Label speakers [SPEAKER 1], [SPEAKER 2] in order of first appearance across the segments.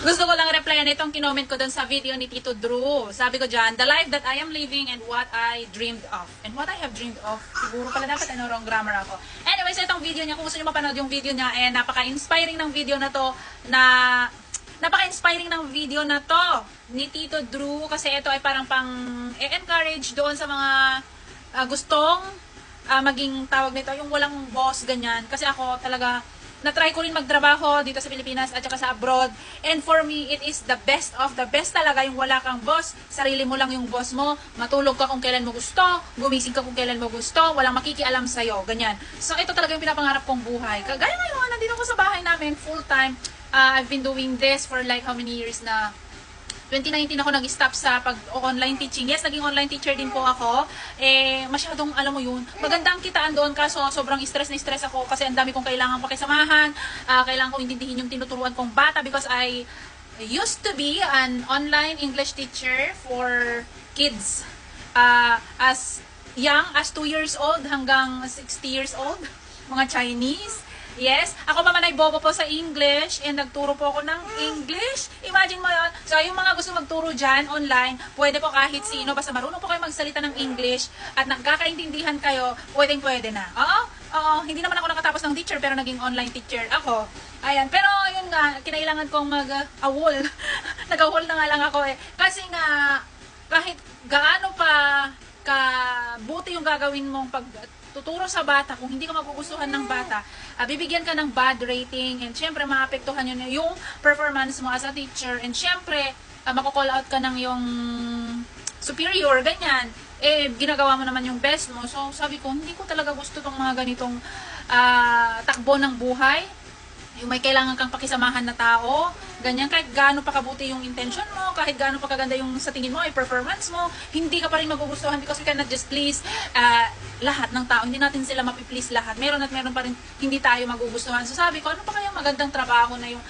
[SPEAKER 1] Gusto ko lang replyan itong kinoment ko dun sa video ni Tito Drew. Sabi ko dyan, the life that I am living and what I dreamed of. And what I have dreamed of, siguro pala dapat wrong grammar ako. Anyways, itong video niya, kung gusto nyo mapanood yung video niya, napaka-inspiring ng video na to, napaka-inspiring ng video na to ni Tito Drew, kasi ito ay parang pang encourage doon sa mga gustong maging tawag nito, yung walang boss, ganyan. Kasi ako talaga, na-try ko rin magtrabaho dito sa Pilipinas at saka sa abroad. And for me, it is the best of the best talaga yung wala kang boss. Sarili mo lang yung boss mo. Matulog ka kung kailan mo gusto. Gumising ka kung kailan mo gusto. Walang makikialam sa'yo. Ganyan. So, ito talaga yung pinapangarap kong buhay. Kagaya ngayon, nandito ko sa bahay namin, full time. I've been doing this for like how many years na. 2019 ako nag-stop sa pag-online teaching. Yes, naging online teacher din po ako. Masyadong, alam mo yun, magandang kitaan doon, kaso sobrang stress na stress ako kasi ang dami kong kailangan pakisamahan. Kailangan kong intindihin yung tinuturuan kong bata because I used to be an online English teacher for kids. As young as 2 years old hanggang 60 years old. Mga Chinese. Yes, ako pa man ay bobo po sa English and nagturo po ako ng English. Imagine mo yun. So, yung mga gusto magturo dyan online, pwede po kahit sino. Basta marunong po kayo magsalita ng English at nagkakaintindihan kayo, pwede na. Oo, hindi naman ako nakatapos ng teacher pero naging online teacher ako. Ayan, pero yun nga, kinailangan kong mag-awol. Nag-awol na nga lang ako eh. Kasi nga, kahit gaano pa kabuti yung gagawin mong pagtuturo sa bata, kung hindi ka magugustuhan ng bata, bibigyan ka ng bad rating and syempre maapektuhan yun yung performance mo as a teacher and syempre mako-call out ka ng yung superior, ganyan. Ginagawa mo naman yung best mo. So sabi ko, hindi ko talaga gusto tong mga ganitong takbo ng buhay. Yung may kailangan kang pakisamahan na tao, ganyan, kahit gaano pa kabuti yung intention mo, kahit gaano pa kaganda yung sa tingin mo, ay performance mo, hindi ka pa rin magugustuhan because we cannot just please lahat ng tao. Hindi natin sila mapiplease lahat. Meron at meron pa rin hindi tayo magugustuhan. So sabi ko, ano pa kayang magandang trabaho na yung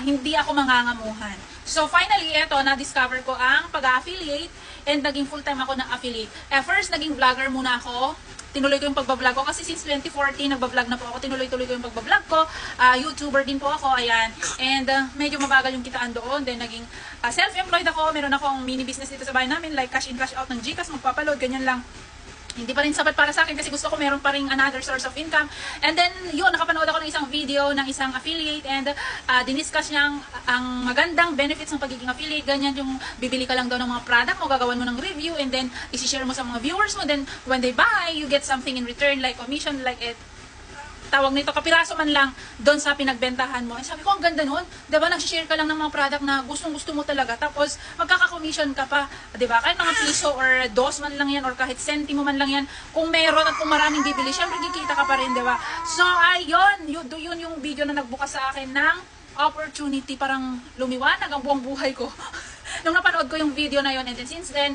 [SPEAKER 1] hindi ako mangangamuhan. So finally, eto, na-discover ko ang pag-affiliate and naging full-time ako na affiliate. First, naging vlogger muna ako. Tinuloy ko yung pagbablog ko kasi since 2014 nagbablog na po ako, tinuloy-tuloy ko yung pagbablog ko. YouTuber din po ako, ayan. And medyo mabagal yung kitaan doon. Then naging self-employed ako. Meron akong mini business dito sa bahay namin, like cash in, cash out ng GCash, magpapaload, ganyan lang. Hindi pa rin sapat para sa akin kasi gusto ko meron pa rin another source of income. And then, yun, nakapanood ako ng isang video ng isang affiliate and diniscuss niya ang magandang benefits ng pagiging affiliate. Ganyan yung bibili ka lang daw ng mga product mo, gagawan mo ng review, and then isi-share mo sa mga viewers mo. Then, when they buy, you get something in return like commission, like tawag nito, kapiraso man lang doon sa pinagbentahan mo. And sabi ko, ang ganda nun. Diba, nagsishare ka lang ng mga product na gustong-gusto mo talaga. Tapos, magkaka-commission ka pa. Diba, kahit mga piso or dos man lang yan or kahit sentimo man lang yan. Kung meron at kung maraming bibili, syempre kikita ka pa rin, diba? So, ayun. Yun yung video na nagbukas sa akin ng opportunity. Parang lumiwanag ang buong buhay ko. Nung napanood ko yung video na yun, and then since then,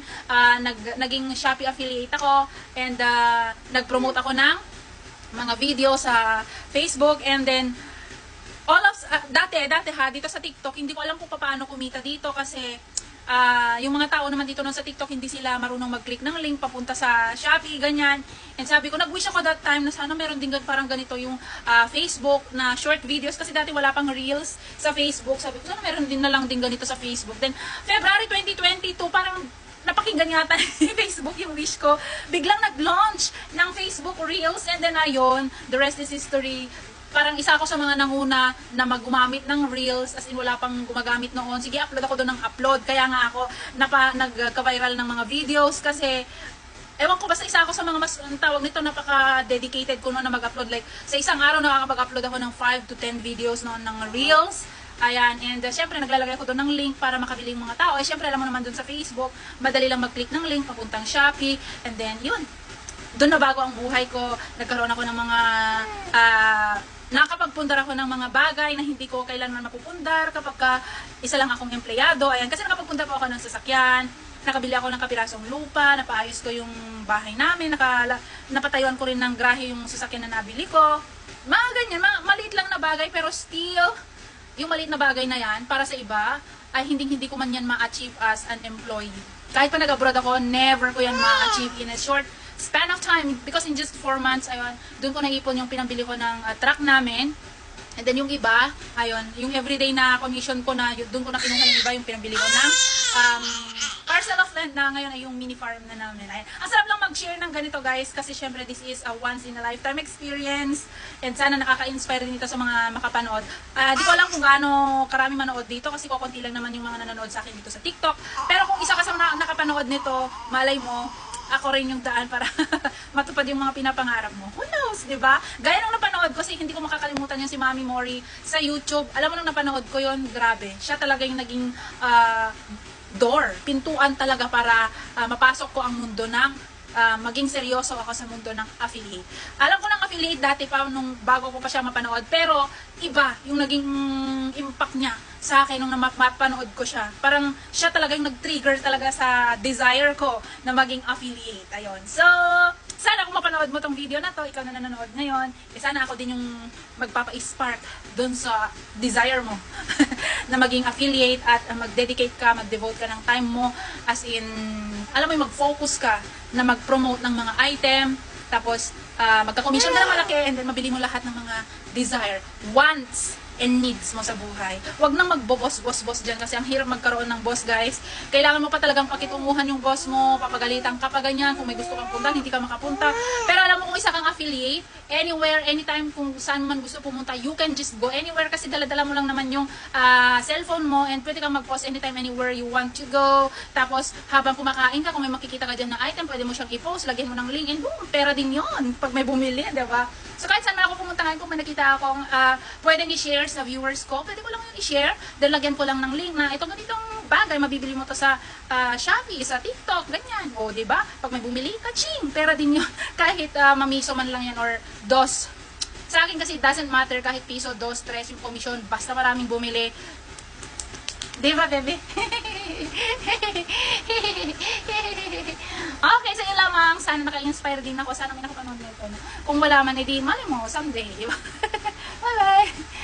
[SPEAKER 1] naging Shopee affiliate ako and nag-promote ako ng mga video sa Facebook, and then all of dati ha, dito sa TikTok hindi ko alam kung paano kumita dito kasi yung mga tao naman dito sa TikTok hindi sila marunong mag-click ng link papunta sa Shopee, ganyan. And sabi ko, nag-wish ako that time na sana meron din parang ganito yung Facebook na short videos kasi dati wala pang reels sa Facebook. Sabi ko, sana meron din na lang din ganito sa Facebook. Then February 2022, parang napakinggan yata ni Facebook yung wish ko. Biglang nag-launch ng Facebook Reels and then ayun, the rest is history. Parang isa ako sa mga nanguna na maggumamit ng Reels as in wala pang gumagamit noon. Sige, upload ako doon ng upload. Kaya nga ako nagka-viral ng mga videos kasi ewan ko, basta isa ako sa mga mas tawag nito, napaka-dedicated ko noon na mag-upload. Like, sa isang araw nakakapag-upload ako ng 5 to 10 videos noon ng Reels. Ayan, and syempre naglalagay ako doon ng link para makabili yung mga tao. Syempre alam mo naman doon sa Facebook, madali lang mag-click ng link papuntang Shopee, and then yun, doon na bago ang buhay ko. Nagkaroon ako ng mga nakapagpundar ako ng mga bagay na hindi ko kailanman mapupundar kapag isa lang akong empleyado. Ayan, kasi nakapagpundar po ako ng sasakyan, nakabili ako ng kapirasong lupa, napaayos ko yung bahay namin, napatayuan ko rin ng grahe yung sasakyan na nabili ko. Mga ganyan, maliit lang na bagay pero still, yung maliit na bagay na yan, para sa iba, ay hindi ko man yan ma-achieve as an employee. Kahit pa nag-abroad ako, never ko yan ma-achieve in a short span of time. Because in just 4 months, ayun, doon ko naipon yung pinambili ko ng truck namin. And then yung iba, ayun, yung everyday na commission ko na, doon ko na kinuha yung iba, yung pinabili ko ng parcel of land na ngayon ay yung mini farm na namin. Ayun. Ang sarap lang mag-share ng ganito guys, kasi syempre this is a once in a lifetime experience. And sana nakaka-inspire din ito sa mga makapanood. Di ko alam kung gaano karami manood dito, kasi kukunti lang naman yung mga nanonood sa akin dito sa TikTok. Pero kung isa ka sa mga nakapanood nito, malay mo, ako rin yung daan para matupad yung mga pinapangarap mo. Who knows, di ba? Gaya nung napanood ko, kasi hindi ko makakalimutan yung si Mami Mori sa YouTube. Alam mo nung napanood ko yon, grabe. Siya talaga yung naging door, pintuan talaga para mapasok ko ang mundo ng maging seryoso ako sa mundo ng affiliate. Alam ko ng affiliate dati pa nung bago ko pa siya mapanood, pero iba yung naging impact niya sa akin nung mapanood ko siya. Parang siya talaga yung nag-trigger talaga sa desire ko na maging affiliate. Ayun. So, sana kung mapanood mo tong video na to, ikaw na nanonood ngayon, sana ako din yung magpapa-spark dun sa desire mo na maging affiliate at mag-dedicate ka, mag-devote ka ng time mo, as in, alam mo yung mag-focus ka na mag-promote ng mga item, tapos magka-commission ka ng malaki, and then mabili mo lahat ng mga desire, wants, and needs mo sa buhay. Huwag nang magbo-boss dyan, kasi ang hirap magkaroon ng boss, guys. Kailangan mo pa talagang pakitunguhan yung boss mo, papagalitan ka pa ganyan, kung may gusto kang punta, hindi ka makapunta. Pero alam mo, kung isa kang affiliate, anywhere, anytime, kung saan man gusto pumunta, you can just go anywhere, kasi dala-dala mo lang naman yung cellphone mo, and pwede kang mag-post anytime, anywhere you want to go. Tapos, habang kumakain ka, kung may makikita ka dyan na item, pwede mo siyang i-post, lagyan mo ng link, and boom, pera din yon pag may bumili, diba? So, kahit saan man ako pumuntahan, kung may nakita akong pwedeng i-share sa viewers ko, pwede ko lang yung i-share, then lagyan ko lang ng link na itong ganitong bagay, mabibili mo to sa Shopee, sa TikTok, ganyan. O, diba? Pag may bumili, kaching, pera din yun. Kahit mamiso man lang yan or dos. Sa akin kasi, it doesn't matter kahit piso, dos, tres, yung commission, basta maraming bumili. Diba, bebe? Okay, so yun lamang. Sana naka-inspire din ako. Sana may nakapanood nito. Kung wala man, edi mali mo, someday. Diba? Bye-bye!